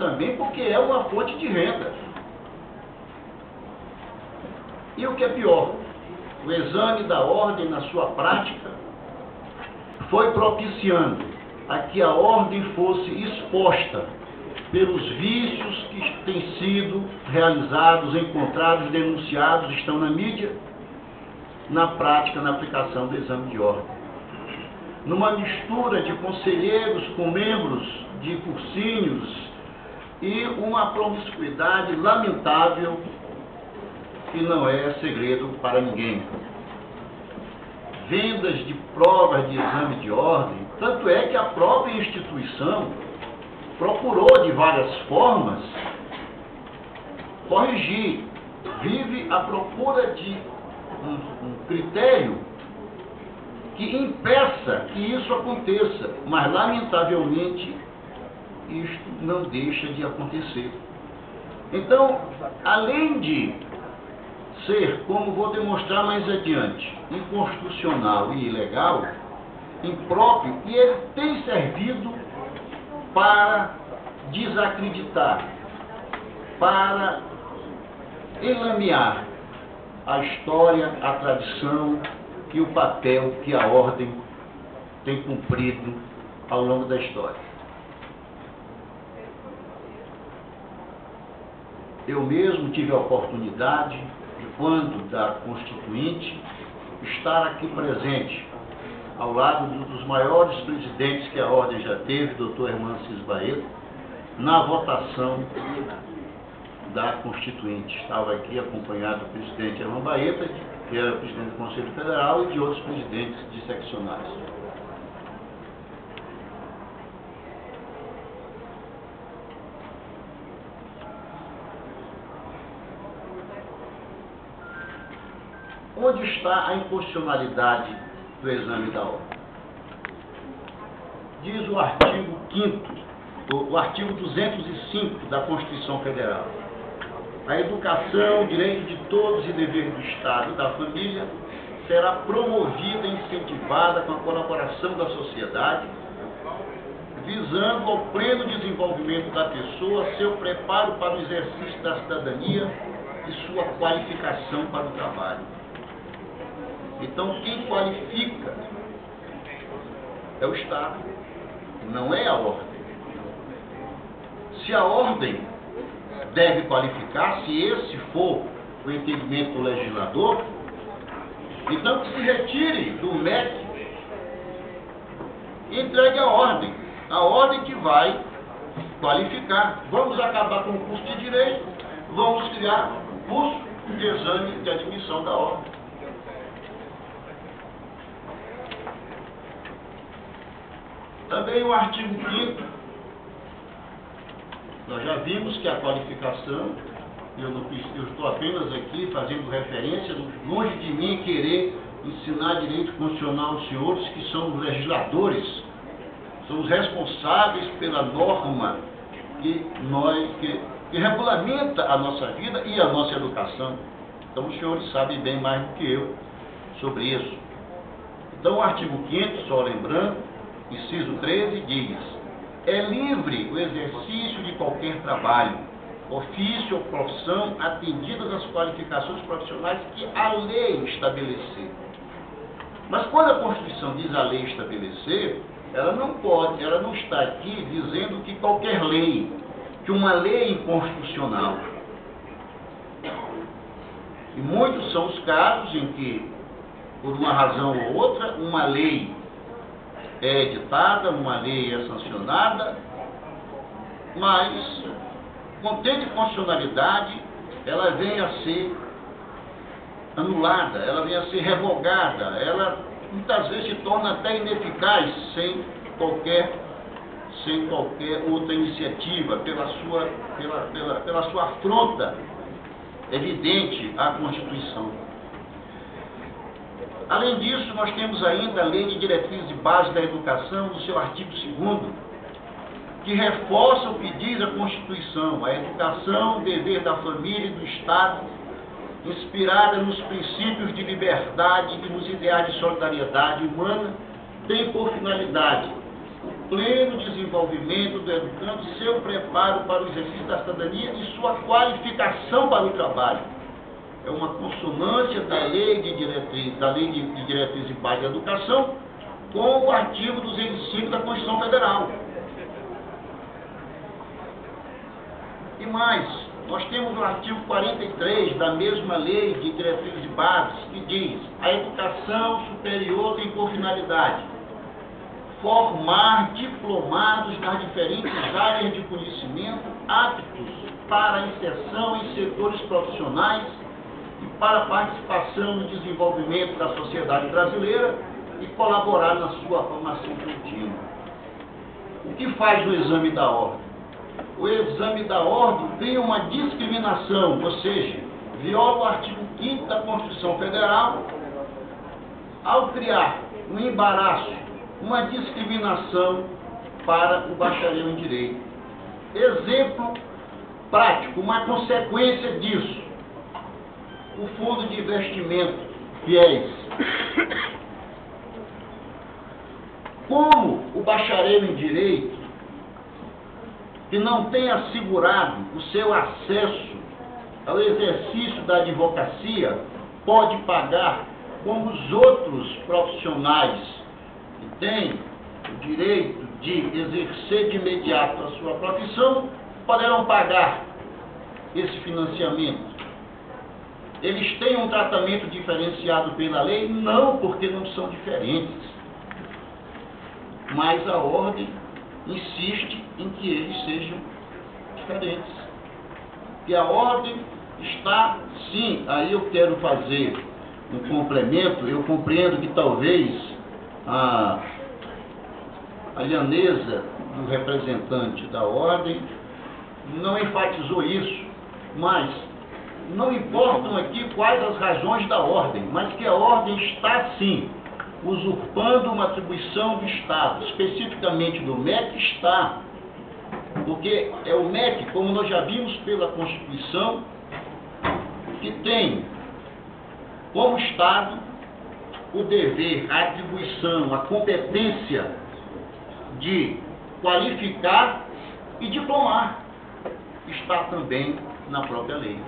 também porque é uma fonte de renda. E o que é pior, o exame da ordem na sua prática foi propiciando a que a ordem fosse exposta pelos vícios que têm sido realizados, encontrados, denunciados, estão na mídia, na prática, na aplicação do exame de ordem. Numa mistura de conselheiros com membros de cursinhos e uma promiscuidade lamentável que não é segredo para ninguém. Vendas de provas de exame de ordem, tanto é que a própria instituição procurou de várias formas corrigir, vive à procura de um critério que impeça que isso aconteça, mas lamentavelmente isto não deixa de acontecer. Então, além de ser, como vou demonstrar mais adiante, inconstitucional e ilegal, impróprio, e ele tem servido para desacreditar, para enlamear a história, a tradição e o papel que a ordem tem cumprido ao longo da história. Eu mesmo tive a oportunidade, quando da Constituinte, estar aqui presente, ao lado dos maiores presidentes que a ordem já teve, Dr. Hermano Assis Baeta, na votação da Constituinte. Estava aqui acompanhado do presidente Hermano Baeta, que era presidente do Conselho Federal, e de outros presidentes de seccionais. Onde está a inconstitucionalidade do exame da ordem? Diz o artigo 5º, o artigo 205 da Constituição Federal. A educação, direito de todos e dever do Estado e da família, será promovida e incentivada com a colaboração da sociedade, visando ao pleno desenvolvimento da pessoa, seu preparo para o exercício da cidadania e sua qualificação para o trabalho. Então, quem qualifica é o Estado, não é a ordem. Se a ordem deve qualificar, se esse for o entendimento do legislador, então que se retire do MEC e entregue a ordem que vai qualificar. Vamos acabar com o curso de Direito, vamos criar o curso de exame de admissão da ordem. Também o artigo 5º, nós já vimos que a qualificação, eu estou apenas aqui fazendo referência, longe de mim querer ensinar direito constitucional aos senhores que são os legisladores, são os responsáveis pela norma que regulamenta a nossa vida e a nossa educação. Então os senhores sabem bem mais do que eu sobre isso. Então o artigo 5º, só lembrando, inciso 13, diz: é livre o exercício de qualquer trabalho, ofício ou profissão, atendidas as qualificações profissionais que a lei estabelecer. Mas quando a Constituição diz a lei estabelecer, ela não está aqui dizendo que qualquer lei, que uma lei inconstitucional. E muitos são os casos em que, por uma razão ou outra, uma lei é editada, uma lei é sancionada, mas, contendo constitucionalidade, ela vem a ser anulada, ela vem a ser revogada, ela muitas vezes se torna até ineficaz sem qualquer outra iniciativa, pela sua afronta evidente à Constituição. Além disso, nós temos ainda a Lei de Diretrizes de Base da Educação, no seu artigo 2º, que reforça o que diz a Constituição: a educação, dever da família e do Estado, inspirada nos princípios de liberdade e nos ideais de solidariedade humana, tem por finalidade o pleno desenvolvimento do educando, seu preparo para o exercício da cidadania e sua qualificação para o trabalho. É uma consonância da Lei de Diretriz e Base da Educação com o artigo 205 da Constituição Federal. E mais, nós temos o artigo 43 da mesma Lei de Diretrizes e Bases, que diz: a educação superior tem por finalidade formar diplomados nas diferentes áreas de conhecimento aptos para a inserção em setores profissionais e para a participação no desenvolvimento da sociedade brasileira e colaborar na sua formação contínua. O que faz o exame da ordem? O exame da ordem tem uma discriminação, ou seja, viola o artigo 5º da Constituição Federal ao criar um embaraço, uma discriminação para o bacharel em Direito. Exemplo prático, uma consequência disso: o Fundo de Investimento FIES. Como o bacharel em Direito, que não tem assegurado o seu acesso ao exercício da advocacia, pode pagar como os outros profissionais que têm o direito de exercer de imediato a sua profissão, poderão pagar esse financiamento. Eles têm um tratamento diferenciado pela lei? Não, porque não são diferentes. Mas a ordem insiste em que eles sejam diferentes. E a ordem está, sim, aí eu quero fazer um complemento. Eu compreendo que talvez a lhaneza do representante da ordem não enfatizou isso, mas não importam aqui quais as razões da ordem, mas que a ordem está, sim, usurpando uma atribuição do Estado, especificamente do MEC, está, porque é o MEC, como nós já vimos pela Constituição, que tem como Estado o dever, a atribuição, a competência de qualificar e diplomar. Está também na própria lei.